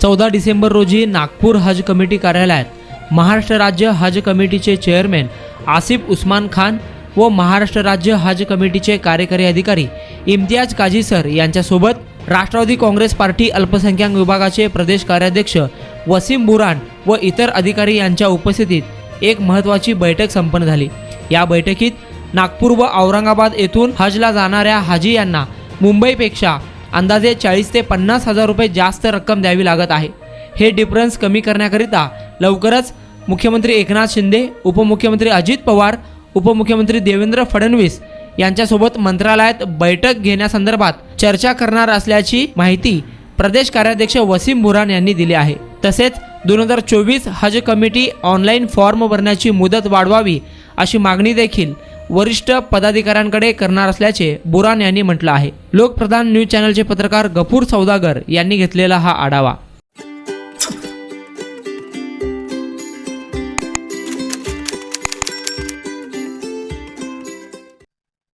14 डिसेंबर रोजी नागपूर हज कमिटी कार्यालयात महाराष्ट्र राज्य हज कमिटीचे चेअरमॅन आसिफ उस्मान खान व महाराष्ट्र राज्य हज कमिटीचे कार्यकारी अधिकारी इम्तियाज काझी सर यांच्यासोबत राष्ट्रवादी काँग्रेस पार्टी अल्पसंख्याक विभागाचे प्रदेश कार्याध्यक्ष वसीम बुरान व इतर अधिकारी यांच्या उपस्थितीत एक महत्त्वाची बैठक संपन्न झाली। या बैठकीत नागपूर व औरंगाबाद येथून हजला जाणाऱ्या हाजी यांना मुंबईपेक्षा अंदाजे 40 ते 50 हजार रुपये जास्त रक्कम द्यावी लागत आहे। हे डिफरन्स कमी करण्याकरिता लवकरच मुख्यमंत्री एकनाथ शिंदे, उपमुख्यमंत्री अजित पवार, उपमुख्यमंत्री देवेंद्र फडणवीस यांच्यासोबत मंत्रालयात बैठक घेण्यासंदर्भात चर्चा करणार असल्याची माहिती प्रदेश कार्याध्यक्ष वसीम बुरान यांनी दिली आहे। तसेच 2024 हज कमिटी ऑनलाईन फॉर्म भरण्याची मुदत वाढवावी अशी मागणी देखील वरिष्ठ पदाधिकाऱ्यांकडे करणार असल्याचे बुरान यांनी म्हटलं आहे। लोकप्रधान न्यूज चॅनलचे पत्रकार गफूर सौदागर यांनी घेतलेला हा आढावा।